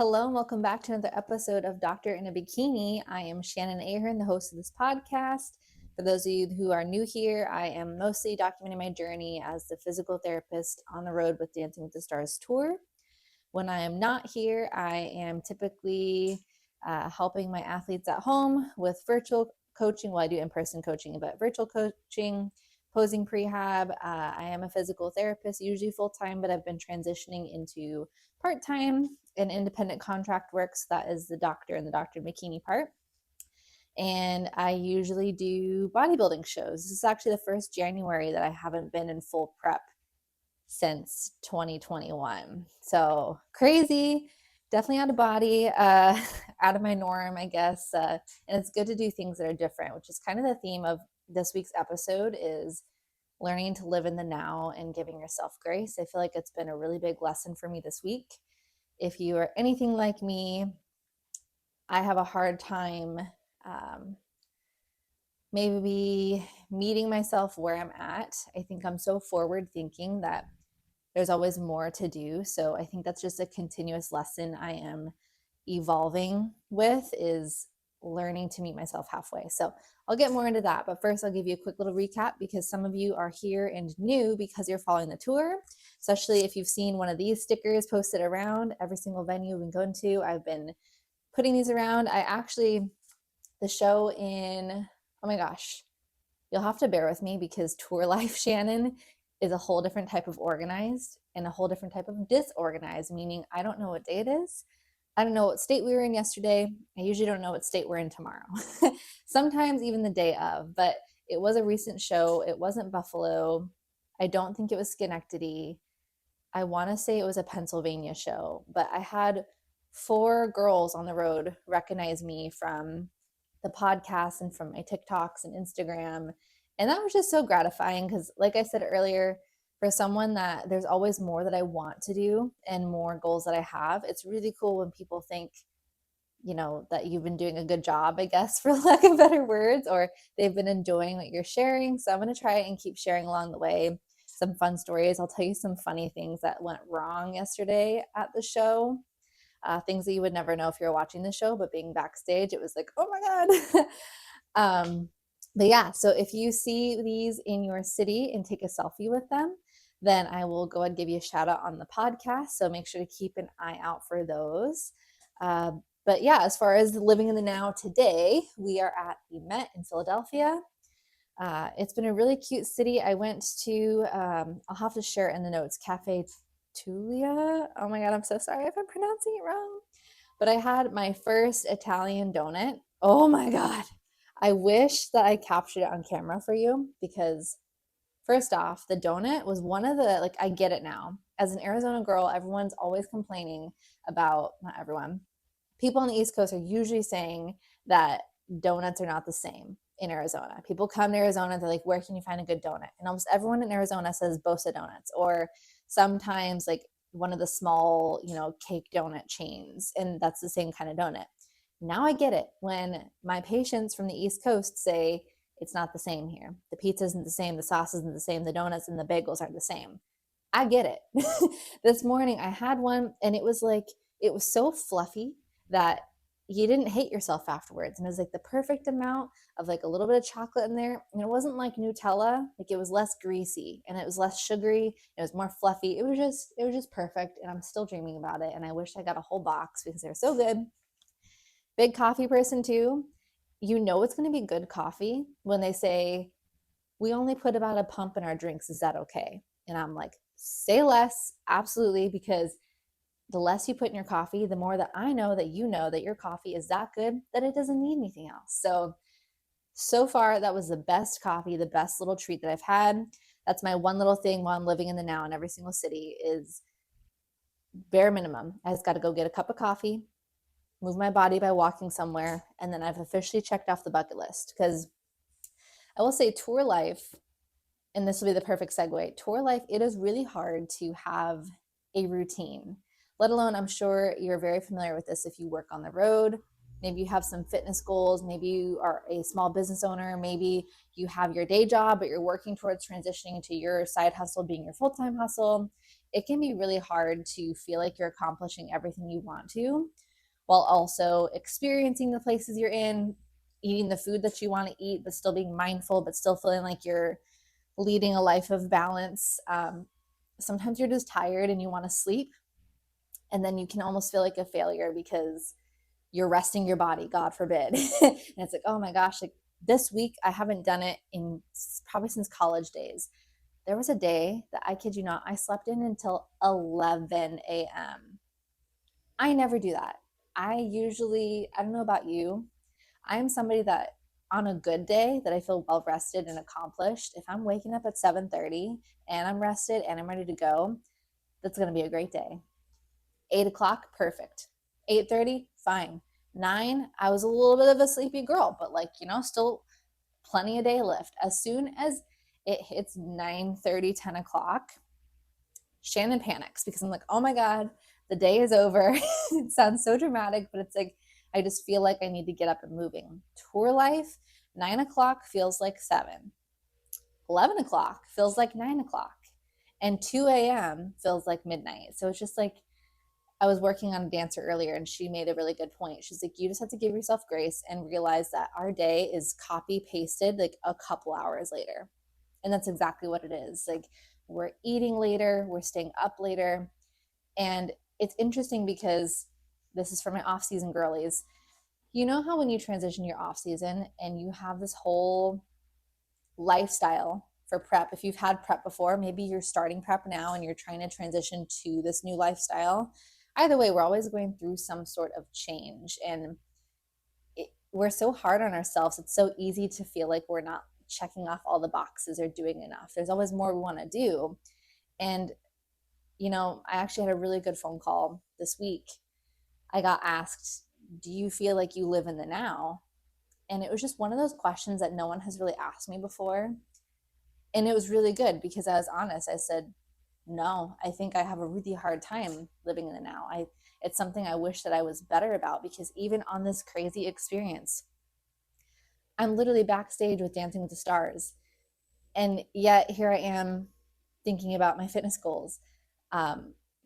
Hello and welcome back to another episode of Doctor in a Bikini. I am Shannon Ahern, the host of this podcast. For those of you who are new here, I am mostly documenting my journey as the physical therapist on the road with Dancing with the Stars tour. When I am not here, I am typically helping my athletes at home with virtual coaching. Well, I do in-person coaching, but virtual coaching, posing prehab. I am a physical therapist, usually full-time, but I've been transitioning into part-time and independent contract work. So that is the doctor and the doctor in bikini part. And I usually do bodybuilding shows. This is actually the first January that I haven't been in full prep since 2021. So crazy, definitely out of body, out of my norm, I guess. And it's good to do things that are different, which is kind of the theme of this week's episode is learning to live in the now and giving yourself grace. I feel like it's been a really big lesson for me this week. If you are anything like me, I have a hard time maybe meeting myself where I'm at. I think I'm so forward thinking that there's always more to do. So I think that's just a continuous lesson I am evolving with, is learning to meet myself halfway. So I'll get more into that. But first, I'll give you a quick little recap because some of you are here and new because you're following the tour, especially if you've seen one of these stickers posted around every single venue we've been going to. I've been putting these around. The show in, oh my gosh, you'll have to bear with me because tour life, Shannon, is a whole different type of organized and a whole different type of disorganized, meaning I don't know what day it is. I don't know what state we were in yesterday. I usually don't know what state we're in tomorrow. Sometimes even the day of, but it was a recent show. It wasn't Buffalo. I don't think it was Schenectady. I want to say it was a Pennsylvania show, but I had 4 girls on the road recognize me from the podcast and from my TikToks and Instagram. And that was just so gratifying because, like I said earlier, for someone that there's always more that I want to do and more goals that I have, it's really cool when people think, that you've been doing a good job, I guess, for lack of better words, or they've been enjoying what you're sharing. So I'm going to try and keep sharing along the way some fun stories. I'll tell you some funny things that went wrong yesterday at the show. Things that you would never know if you're watching the show, but being backstage, it was like, oh my God. But yeah, so if you see these in your city and take a selfie with them, then I will go and give you a shout out on the podcast. So make sure to keep an eye out for those. But yeah, as far as living in the now today, we are at the Met in Philadelphia. It's been a really cute city. I went to, I'll have to share it in the notes, Cafe Tulia. Oh my God, I'm so sorry if I'm pronouncing it wrong. But I had my first Italian donut. Oh my God. I wish that I captured it on camera for you because first off, the donut was one of the, I get it now. As an Arizona girl, everyone's always complaining about, not everyone, people on the East Coast are usually saying that donuts are not the same in Arizona. People come to Arizona, they're like, where can you find a good donut? And almost everyone in Arizona says Bosa Donuts, or sometimes one of the small, cake donut chains. And that's the same kind of donut. Now I get it when my patients from the East Coast say it's not the same here. The pizza isn't the same, the sauce isn't the same, the donuts and the bagels aren't the same. I get it. This morning I had one and it was so fluffy that you didn't hate yourself afterwards. And it was the perfect amount of a little bit of chocolate in there. And it wasn't like Nutella, it was less greasy and it was less sugary. It was more fluffy. It was just perfect. And I'm still dreaming about it. And I wish I got a whole box because they're so good. Big coffee person too. It's going to be good coffee when they say, we only put about a pump in our drinks. Is that okay? And I'm like, say less. Absolutely. Because the less you put in your coffee, the more that I know that your coffee is that good that it doesn't need anything else. So far, that was the best coffee, the best little treat that I've had. That's my one little thing while I'm living in the now in every single city is bare minimum. I just got to go get a cup of coffee, move my body by walking somewhere, and then I've officially checked off the bucket list. Because I will say tour life, and this will be the perfect segue, tour life, it is really hard to have a routine. Let alone, I'm sure you're very familiar with this if you work on the road. Maybe you have some fitness goals. Maybe you are a small business owner. Maybe you have your day job, but you're working towards transitioning to your side hustle being your full-time hustle. it can be really hard to feel like you're accomplishing everything you want to while also experiencing the places you're in, eating the food that you want to eat, but still being mindful, but still feeling like you're leading a life of balance. Sometimes you're just tired and you want to sleep, and then you can almost feel like a failure because you're resting your body, God forbid. And it's like, oh my gosh, like this week I haven't done it in probably since college days. There was a day that, I kid you not, I slept in until 11 a.m. I never do that. I don't know about you, I'm somebody that on a good day that I feel well rested and accomplished, if I'm waking up at 7:30 and I'm rested and I'm ready to go, that's going to be a great day. 8 o'clock, perfect. 8:30, fine. 9, I was a little bit of a sleepy girl, but like, still plenty of day left. As soon as it hits 9:30, 10 o'clock, Shannon panics because I'm like, oh my God, the day is over. It sounds so dramatic, but it's like, I just feel like I need to get up and moving. Tour life, 9 o'clock feels like 7. 11 o'clock feels like 9 o'clock. And 2 a.m. feels like midnight. So it's just like, I was working on a dancer earlier and she made a really good point. She's like, you just have to give yourself grace and realize that our day is copy pasted like a couple hours later. And that's exactly what it is. Like, we're eating later, we're staying up later. And it's interesting because this is for my off-season girlies. You know how when you transition your off-season and you have this whole lifestyle for prep, if you've had prep before, maybe you're starting prep now and you're trying to transition to this new lifestyle. Either way, we're always going through some sort of change. And we're so hard on ourselves. It's so easy to feel like we're not checking off all the boxes or doing enough. There's always more we want to do. And, I actually had a really good phone call this week. I got asked, do you feel like you live in the now? And it was just one of those questions that no one has really asked me before. And it was really good because I was honest. I said, no, I think I have a really hard time living in the now. It's something I wish that I was better about, because even on this crazy experience, I'm literally backstage with Dancing with the Stars. And yet here I am thinking about my fitness goals,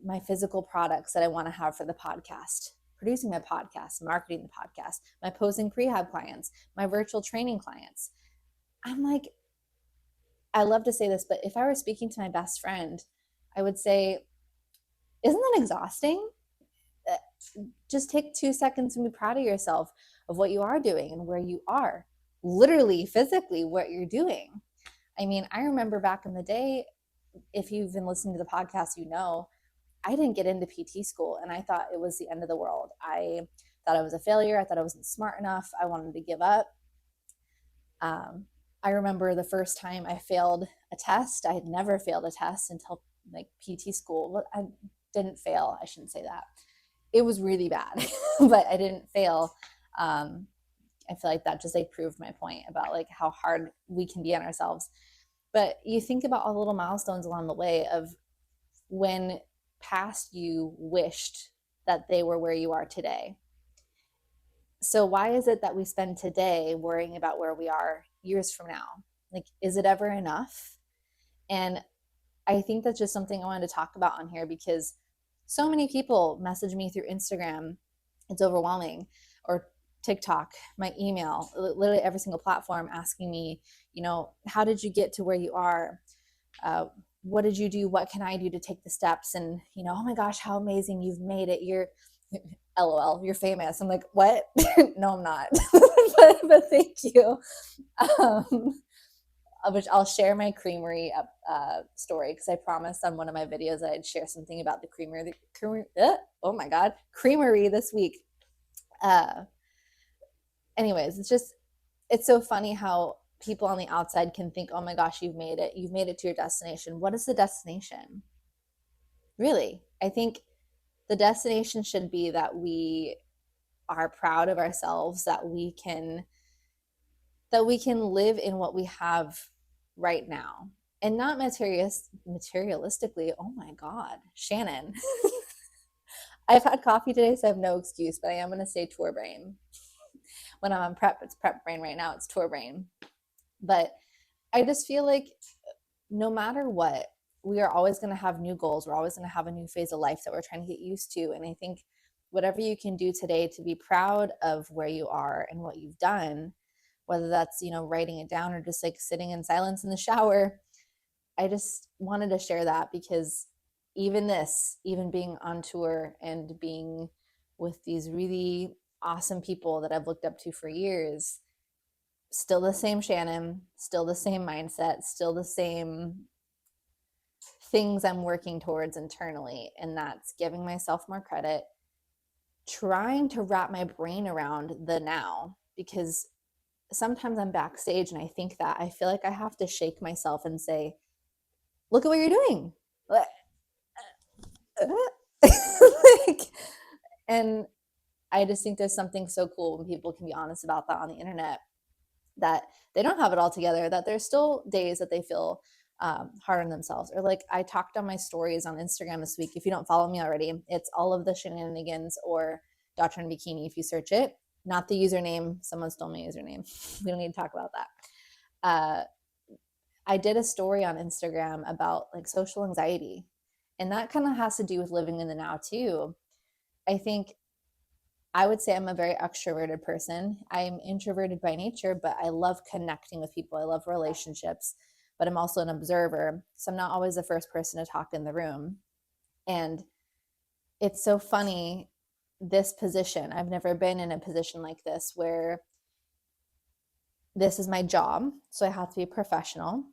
my physical products that I want to have for the podcast, producing my podcast, marketing the podcast, my posing prehab clients, my virtual training clients. I'm like, I love to say this, but if I were speaking to my best friend, I would say, isn't that exhausting? Just take 2 seconds and be proud of yourself of what you are doing and where you are, literally, physically, what you're doing. I mean, I remember back in the day, if you've been listening to the podcast, I didn't get into PT school and I thought it was the end of the world. I thought I was a failure. I thought I wasn't smart enough. I wanted to give up. I remember the first time I failed a test. I had never failed a test until like PT school. Well, I didn't fail. I shouldn't say that. It was really bad, but I didn't fail. I feel like that just proved my point about like how hard we can be on ourselves. But you think about all the little milestones along the way of when past you wished that they were where you are today. So why is it that we spend today worrying about where we are years from now? Like, is it ever enough? And I think that's just something I wanted to talk about on here, because so many people message me through Instagram. It's overwhelming. Or TikTok, my email, literally every single platform, asking me, how did you get to where you are? What did you do? What can I do to take the steps? And, oh my gosh, how amazing, you've made it. You're LOL, you're famous. I'm like, what? No, I'm not. but thank you. Which I'll share my creamery story, because I promised on one of my videos that I'd share something about the creamery. Oh my God, creamery this week. Anyways, it's so funny how people on the outside can think, oh my gosh, you've made it to your destination. What is the destination? Really, I think the destination should be that we are proud of ourselves, that we can live in what we have right now, and not materialistically. Oh my God, Shannon. I've had coffee today, so I have no excuse, but I am going to say tour brain. When I'm on prep, it's prep brain. Right now, it's tour brain. But I just feel like no matter what, we are always going to have new goals. We're always going to have a new phase of life that we're trying to get used to. And I think whatever you can do today to be proud of where you are and what you've done, whether that's, writing it down or just like sitting in silence in the shower, I just wanted to share that because even being on tour and being with these really awesome people that I've looked up to for years, still the same Shannon, still the same mindset, still the same things I'm working towards internally. And that's giving myself more credit, trying to wrap my brain around the now, because sometimes I'm backstage and I think that I feel like I have to shake myself and say, look at what you're doing. Like, and I just think there's something so cool when people can be honest about that on the internet, that they don't have it all together, that there's still days that they feel hard on themselves. Or like I talked on my stories on Instagram this week. If you don't follow me already, it's all of the shenanigans or Doctor in Bikini if you search it. Not the username. Someone stole my username. We don't need to talk about that. I did a story on Instagram about like social anxiety. And that kind of has to do with living in the now too. I think I would say I'm a very extroverted person. I'm introverted by nature, but I love connecting with people. I love relationships, but I'm also an observer. So I'm not always the first person to talk in the room. And it's so funny, this position. I've never been in a position like this where this is my job. So I have to be professional,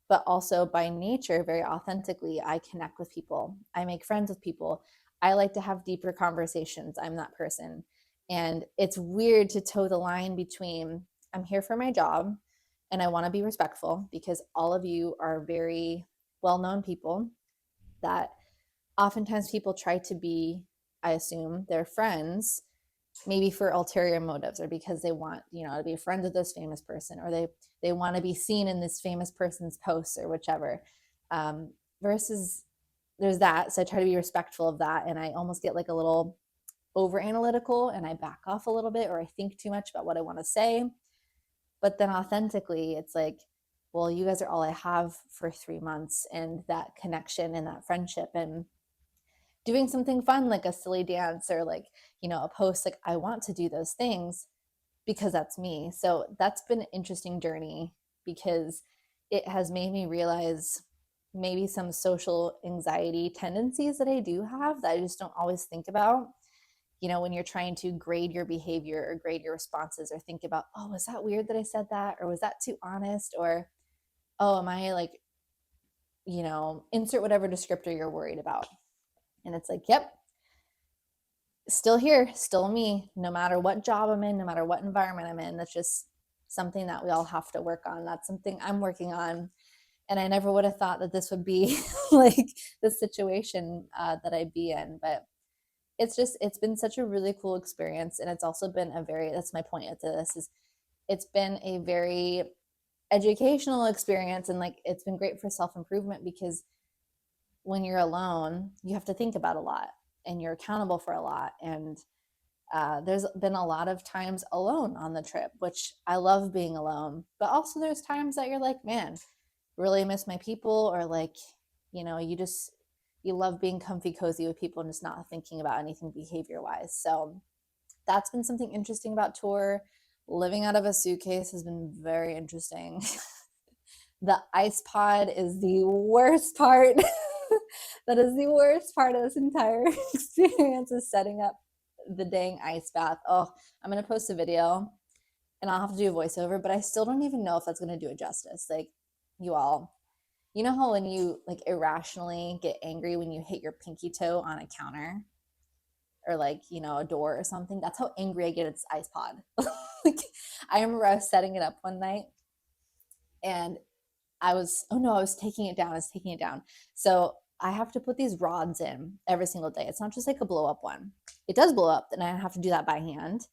but also by nature, very authentically, I connect with people. I make friends with people. I like to have deeper conversations. I'm that person. And it's weird to toe the line between I'm here for my job and I want to be respectful, because all of you are very well-known people that oftentimes people try to be, I assume, their friends, maybe for ulterior motives, or because they want, to be friends with this famous person, or they want to be seen in this famous person's posts or whichever. Versus there's that. So I try to be respectful of that. And I almost get like a little over analytical and I back off a little bit, or I think too much about what I want to say. But then authentically, it's like, well, you guys are all I have for 3 months, and that connection and that friendship and doing something fun like a silly dance or like, a post, like I want to do those things because that's me. So that's been an interesting journey, because it has made me realize maybe some social anxiety tendencies that I do have that I just don't always think about. When you're trying to grade your behavior or grade your responses, or think about, oh, was that weird that I said that? Or was that too honest? Or, oh, am I like, insert whatever descriptor you're worried about. And it's like, yep, still here, still me, no matter what job I'm in, no matter what environment I'm in. That's just something that we all have to work on. That's something I'm working on. And I never would have thought that this would be like the situation that I'd be in. But it's been such a really cool experience. And it's also been that's my point to this, is it's been a very educational experience. And like, it's been great for self-improvement, because when you're alone, you have to think about a lot and you're accountable for a lot. And there's been a lot of times alone on the trip, which I love being alone. But also there's times that you're like, man, really miss my people, or like, you love being comfy cozy with people and just not thinking about anything behavior wise. So that's been something interesting about tour. Living out of a suitcase has been very interesting. The ice pod is the worst part. That is the worst part of this entire experience, is setting up the dang ice bath. Oh, I'm going to post a video and I'll have to do a voiceover, but I still don't even know if that's going to do it justice. Like, you all, you know how when you like irrationally get angry when you hit your pinky toe on a counter or like, a door or something? That's how angry I get at this ice pod. Like, I remember I was setting it up one night and I was taking it down. So I have to put these rods in every single day. It's not just like a blow up one. It does blow up, and I have to do that by hand.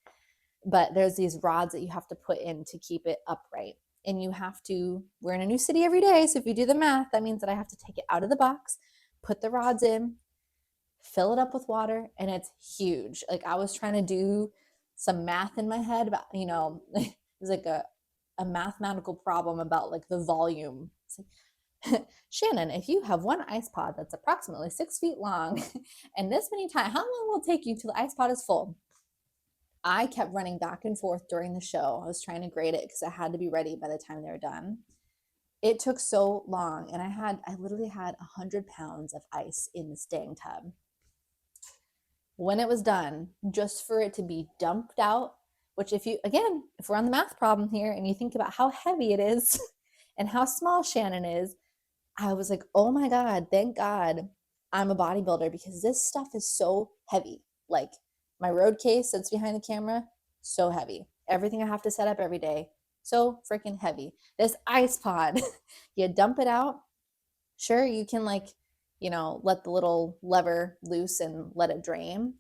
But there's these rods that you have to put in to keep it upright. And we're in a new city every day. So if you do the math, that means that I have to take it out of the box, put the rods in, fill it up with water, and it's huge. Like, I was trying to do some math in my head about, it was like a mathematical problem about like the volume. It's like, Shannon, if you have one ice pod that's approximately 6 feet long and this many times, how long will it take you till the ice pod is full? I kept running back and forth during the show. I was trying to grade it because I had to be ready by the time they were done. It took so long, and I literally had 100 pounds of ice in this dang tub. When it was done, just for it to be dumped out, which if we're on the math problem here and you think about how heavy it is and how small Shannon is, I was like, oh my God, thank God I'm a bodybuilder because this stuff is so heavy. Like my road case that's behind the camera, so heavy. Everything I have to set up every day, so freaking heavy. This ice pod, you dump it out. Sure, you can let the little lever loose and let it drain.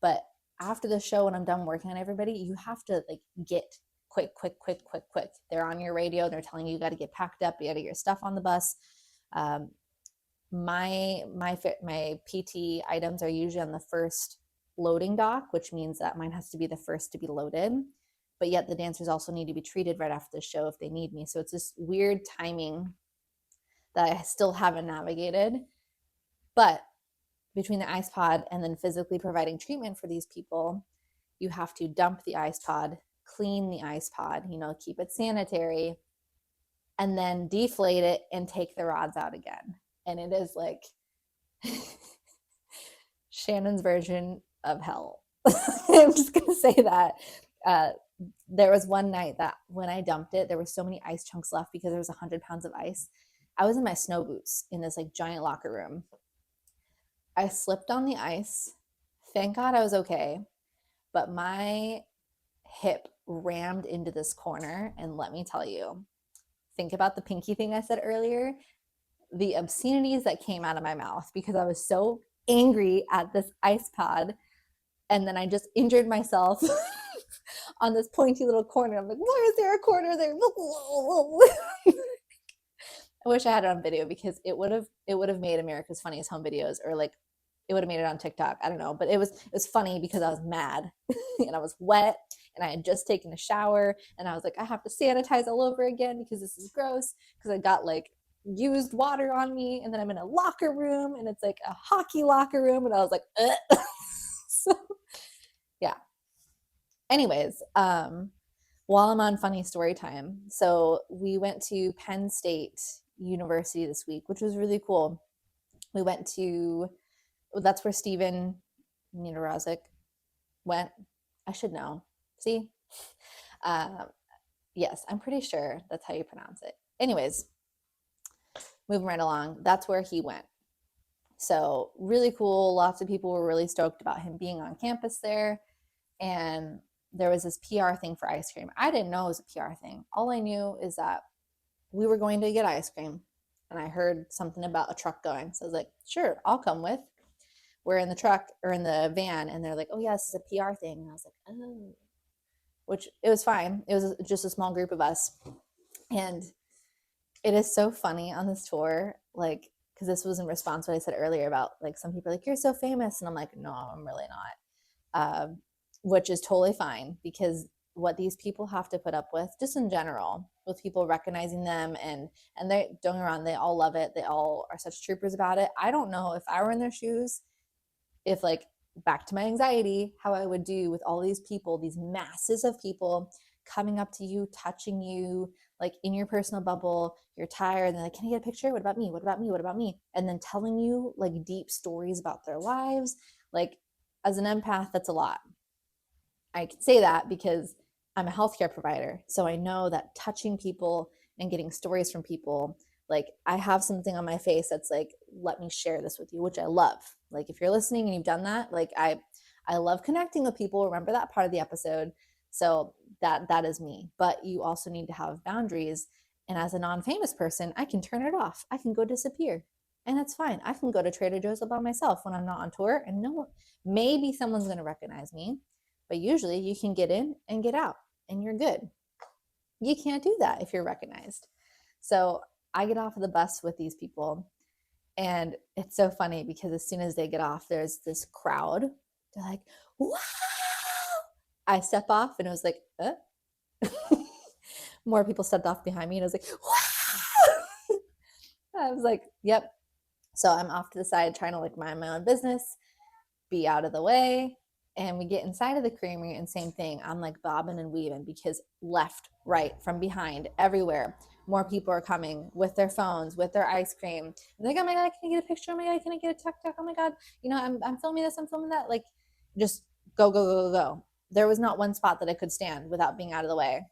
But after the show, when I'm done working on everybody, you have to get quick. They're on your radio. They're telling you got to get packed up. You got to get your stuff on the bus. My PT items are usually on the first loading dock, which means that mine has to be the first to be loaded. But yet the dancers also need to be treated right after the show if they need me. So it's this weird timing that I still haven't navigated. But between the ice pod and then physically providing treatment for these people, you have to dump the ice pod, clean the ice pod, keep it sanitary, and then deflate it and take the rods out again. And it is like Shannon's version of hell. I'm just going to say that. There was one night that when I dumped it, there were so many ice chunks left because there was 100 pounds of ice. I was in my snow boots in this giant locker room. I slipped on the ice. Thank God I was okay. But my hip rammed into this corner. And let me tell you, think about the pinky thing I said earlier, the obscenities that came out of my mouth because I was so angry at this ice pod. And then I just injured myself on this pointy little corner. I'm like, why is there a corner there? I wish I had it on video because it would have made America's Funniest Home Videos, or it would have made it on TikTok. I don't know, but it was funny because I was mad and I was wet and I had just taken a shower and I was like, I have to sanitize all over again because this is gross because I got used water on me, and then I'm in a locker room and it's like a hockey locker room, and I was like, so yeah. Anyways, while I'm on funny story time, so we went to Penn State University this week, which was really cool. We went to, that's where Steven Niederozic went. I should know. See? Yes, I'm pretty sure that's how you pronounce it. Anyways, moving right along, that's where he went. So really cool. Lots of people were really stoked about him being on campus there. And there was this PR thing for ice cream. I didn't know it was a PR thing. All I knew is that we were going to get ice cream. And I heard something about a truck going. So I was like, sure, I'll come with. We're in the truck or in the van. And they're like, oh, yeah, this is a PR thing. And I was like, oh, which it was fine. It was just a small group of us. And it is so funny on this tour, because this was in response to what I said earlier about some people are like, you're so famous. And I'm like, no, I'm really not. Which is totally fine because what these people have to put up with, just in general, with people recognizing them and they don't get me wrong, they all love it. They all are such troopers about it. I don't know if I were in their shoes, if back to my anxiety, how I would do with all these people, these masses of people coming up to you, touching you, in your personal bubble, you're tired, and they're like, can I get a picture? What about me? What about me? What about me? And then telling you deep stories about their lives. As an empath, that's a lot. I can say that because I'm a healthcare provider. So I know that touching people and getting stories from people, I have something on my face that's let me share this with you, which I love. If you're listening and you've done that, I love connecting with people. Remember that part of the episode. So that is me. But you also need to have boundaries. And as a non-famous person, I can turn it off. I can go disappear. And that's fine. I can go to Trader Joe's all by myself when I'm not on tour. And maybe someone's going to recognize me. But usually you can get in and get out and you're good. You can't do that if you're recognized. So I get off of the bus with these people, and it's so funny because as soon as they get off, there's this crowd. They're like, wow. I step off and it was like, more people stepped off behind me and I was like, wow. I was like, yep. So I'm off to the side trying to like mind my own business, be out of the way. And we get inside of the creamery and same thing. I'm like bobbing and weaving because left, right, from behind, everywhere, more people are coming with their phones, with their ice cream. And they're like, oh my God, can I get a picture? Oh my God, can I get a TikTok? Oh my God, I'm filming this, I'm filming that. Like just go, go, go, go, go. There was not one spot that I could stand without being out of the way.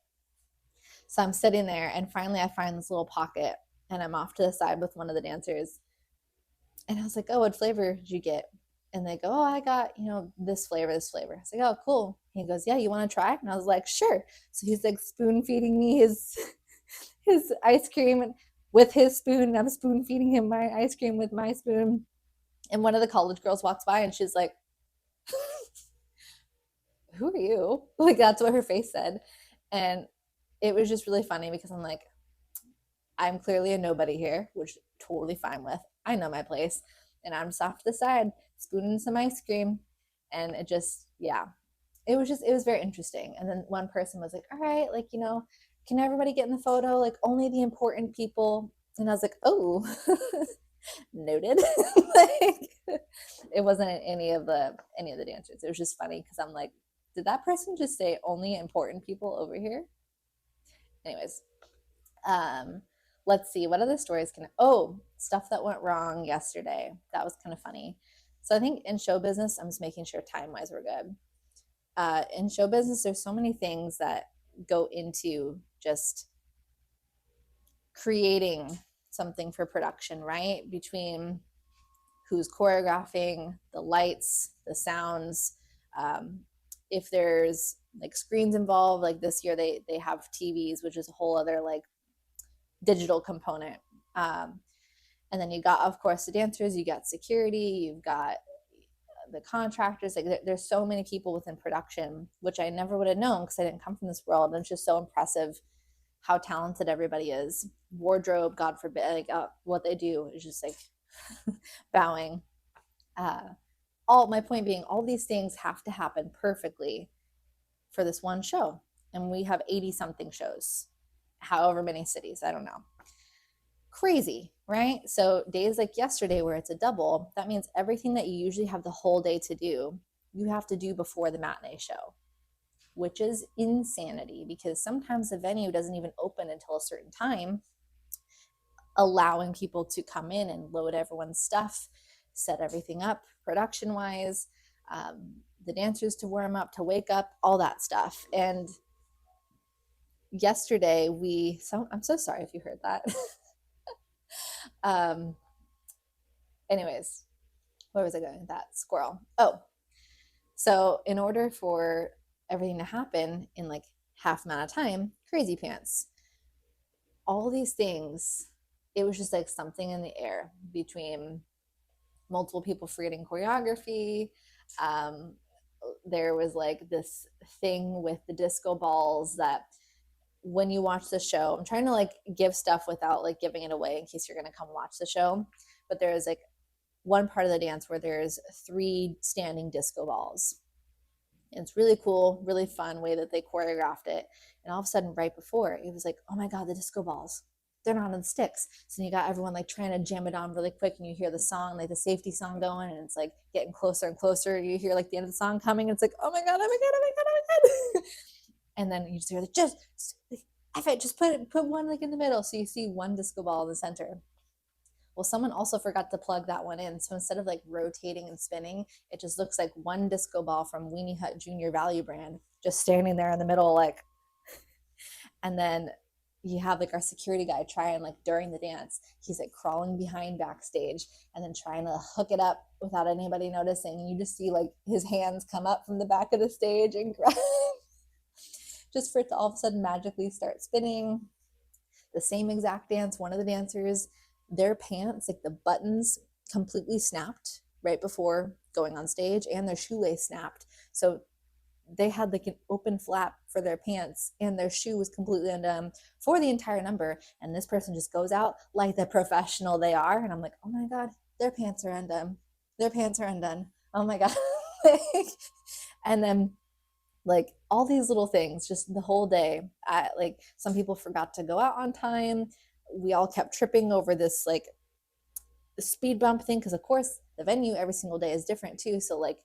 So I'm sitting there and finally I find this little pocket and I'm off to the side with one of the dancers. And I was like, oh, what flavor did you get? And they go, oh, I got, this flavor, this flavor. I was like, oh, cool. He goes, yeah, you want to try? And I was like, sure. So he's like spoon feeding me his his ice cream with his spoon, and I'm spoon feeding him my ice cream with my spoon. And one of the college girls walks by and she's like, who are you? Like that's what her face said. And it was just really funny because I'm like, I'm clearly a nobody here, which totally fine with. I know my place. And I'm just off to the side, spooning some ice cream. And it just, yeah, it was very interesting. And then one person was like, all right, like, can everybody get in the photo? Like only the important people. And I was like, oh, noted. Like it wasn't any of the dancers. It was just funny because I'm like, did that person just say only important people over here? Anyways, um, let's see what other stories stuff that went wrong yesterday. That was kind of funny. So I think in show business, I'm just making sure time wise we're good. In show business, there's so many things that go into just creating something for production, right? Between who's choreographing, the lights, the sounds, if there's like screens involved, like this year they have TVs, which is a whole other like digital component. And then you got, of course, the dancers, you got security, you've got the contractors. Like there's so many people within production, which I never would have known because I didn't come from this world. And it's just so impressive how talented everybody is. Wardrobe, God forbid, like what they do is just like bowing. All my point being, all these things have to happen perfectly for this one show, and we have 80 something shows, however many cities, I don't know. Crazy, right? So days like yesterday where it's a double, that means everything that you usually have the whole day to do, you have to do before the matinee show, which is insanity because sometimes the venue doesn't even open until a certain time, allowing people to come in and load everyone's stuff, set everything up production wise, the dancers to warm up, to wake up, all that stuff. And yesterday I'm so sorry if you heard that. Anyways, where was I going with that? Squirrel. Oh, so in order for everything to happen in like half amount of time, crazy pants, all these things, it was just like something in the air between multiple people forgetting choreography. There was like this thing with the disco balls that when you watch the show, I'm trying to like give stuff without like giving it away in case you're going to come watch the show. But there is like one part of the dance where there's 3 standing disco balls. And it's really cool, really fun way that they choreographed it. And all of a sudden, right before, it was like, oh my God, the disco balls, they're not on sticks. So you got everyone like trying to jam it on really quick, and you hear the song, like the safety song going, and it's like getting closer and closer. You hear like the end of the song coming, and it's like, oh my God, oh my God, oh my God, oh my God. And then you just hear like, just put one like in the middle. So you see one disco ball in the center. Well, someone also forgot to plug that one in. So instead of like rotating and spinning, it just looks like one disco ball from Weenie Hut Junior Value brand just standing there in the middle, like, and then you have like our security guy trying like during the dance, he's like crawling behind backstage and then trying to hook it up without anybody noticing. And you just see like his hands come up from the back of the stage and grab just for it to all of a sudden magically start spinning. The same exact dance, one of the dancers, their pants, like the buttons completely snapped right before going on stage, and their shoelace snapped. So they had like an open flap for their pants, and their shoe was completely undone for the entire number. And this person just goes out like the professional they are. And I'm like, oh my God, their pants are undone. Their pants are undone. Oh my God. And then like all these little things just the whole day. Like some people forgot to go out on time. We all kept tripping over this like speed bump thing, because of course the venue every single day is different too. So like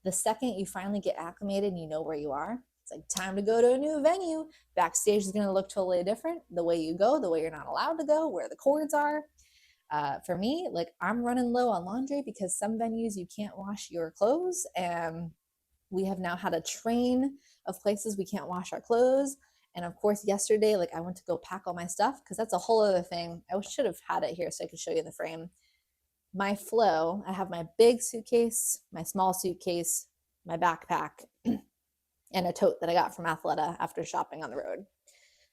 the second you finally get acclimated and you know where you are, it's like time to go to a new venue. Backstage is going to look totally different. The way you go, the way you're not allowed to go, where the cords are. For me, like I'm running low on laundry because some venues you can't wash your clothes, and we have now had a train of places we can't wash our clothes. And of course, yesterday, like I went to go pack all my stuff because that's a whole other thing. I should have had it here so I could show you in the frame. My flow, I have my big suitcase, my small suitcase, my backpack, and a tote that I got from Athleta after shopping on the road.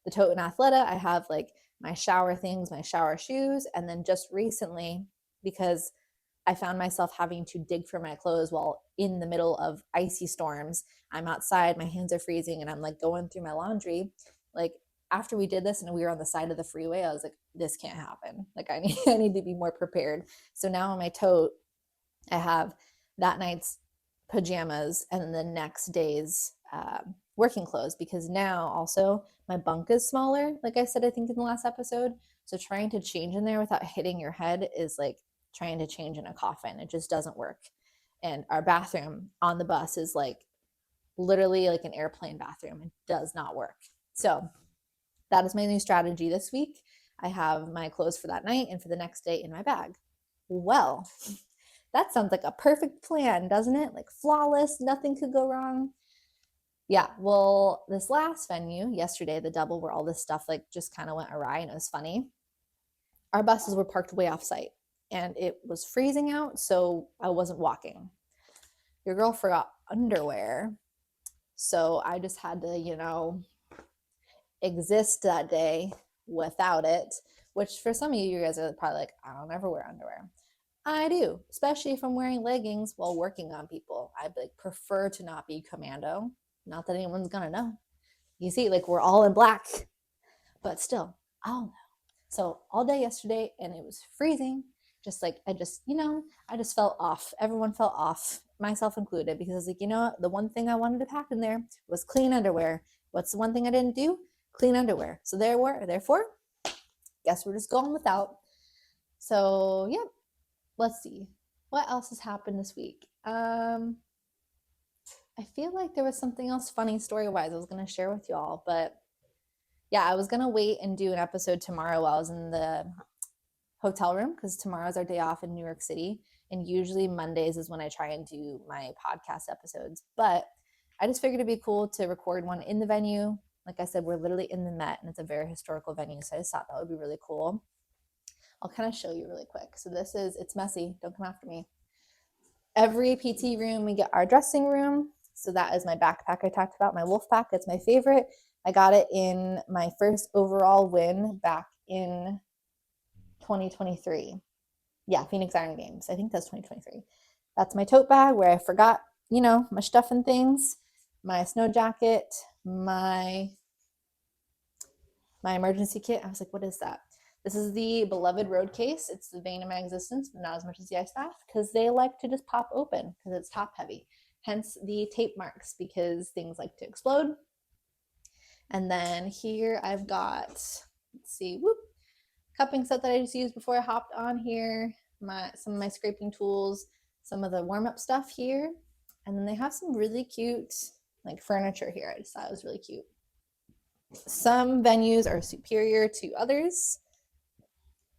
The tote in Athleta, I have like my shower things, my shower shoes, and then just recently, because I found myself having to dig for my clothes while in the middle of icy storms. I'm outside, my hands are freezing, and I'm like going through my laundry. Like after we did this and we were on the side of the freeway, I was like, this can't happen. Like I need to be more prepared. So now in my tote, I have that night's pajamas and then the next day's working clothes, because now also my bunk is smaller, like I said, I think in the last episode. So trying to change in there without hitting your head is like trying to change in a coffin. It just doesn't work. And our bathroom on the bus is like literally like an airplane bathroom. It does not work. So that is my new strategy this week. I have my clothes for that night and for the next day in my bag. Well, that sounds like a perfect plan, doesn't it? Like flawless, nothing could go wrong. Yeah, well, this last venue, yesterday, the double where all this stuff like just kind of went awry and it was funny. Our buses were parked way off site and it was freezing out, so I wasn't walking. Your girl forgot underwear, so I just had to, exist that day without it, which for some of you guys are probably like, I don't ever wear underwear. I do, especially if I'm wearing leggings while working on people. I like prefer to not be commando. Not that anyone's gonna know. You see, like we're all in black, but still, I'll know. So all day yesterday, and it was freezing. Just like I just felt off. Everyone felt off, myself included, because I was like, the one thing I wanted to pack in there was clean underwear. What's the one thing I didn't do? Clean underwear. So therefore, guess we're just going without. So yeah, let's see what else has happened this week. I feel like there was something else funny story-wise I was going to share with y'all, but yeah, I was going to wait and do an episode tomorrow while I was in the hotel room, because tomorrow's our day off in New York City, and usually Mondays is when I try and do my podcast episodes, but I just figured it'd be cool to record one in the venue. Like I said, we're literally in the Met, and it's a very historical venue, so I just thought that would be really cool. I'll kind of show you really quick. So it's messy. Don't come after me. Every PT room, we get our dressing room. So that is my backpack I talked about, my wolf pack. It's my favorite. I got it in my first overall win back in 2023. Yeah, Phoenix Iron Games. I think that's 2023. That's my tote bag where I forgot, my stuff and things, my snow jacket, my emergency kit. I was like, what is that? This is the beloved road case. It's the bane of my existence, but not as much as the ice bath, because they like to just pop open because it's top heavy. Hence the tape marks, because things like to explode. And then here I've got, cupping set that I just used before I hopped on here, some of my scraping tools, some of the warm-up stuff here. And then they have some really cute like furniture here. I just thought it was really cute. Some venues are superior to others,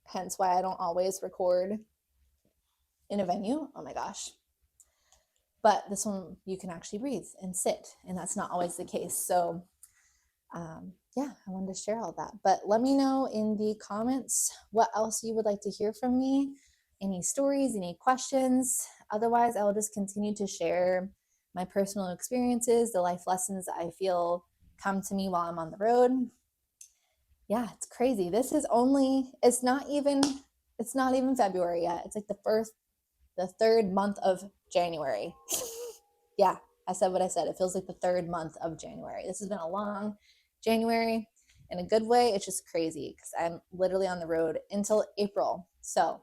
hence why I don't always record in a venue. Oh my gosh. But this one, you can actually breathe and sit, and that's not always the case. So yeah, I wanted to share all that. But let me know in the comments what else you would like to hear from me, any stories, any questions. Otherwise, I will just continue to share my personal experiences, the life lessons that I feel come to me while I'm on the road. Yeah, it's crazy. It's not even February yet. It's like the third month of January. Yeah, I said what I said. It feels like the third month of January. This has been a long January in a good way. It's just crazy because I'm literally on the road until April. So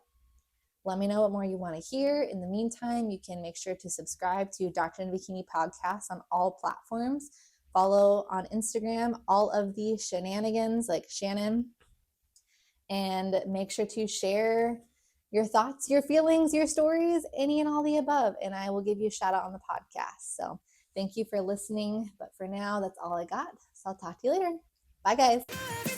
let me know what more you want to hear. In the meantime, you can make sure to subscribe to Doctor in Bikini podcast on all platforms. Follow on Instagram all of the shenanigans like Shannon. And make sure to share your thoughts, your feelings, your stories, any and all the above. And I will give you a shout out on the podcast. So thank you for listening. But for now, that's all I got. So I'll talk to you later. Bye, guys.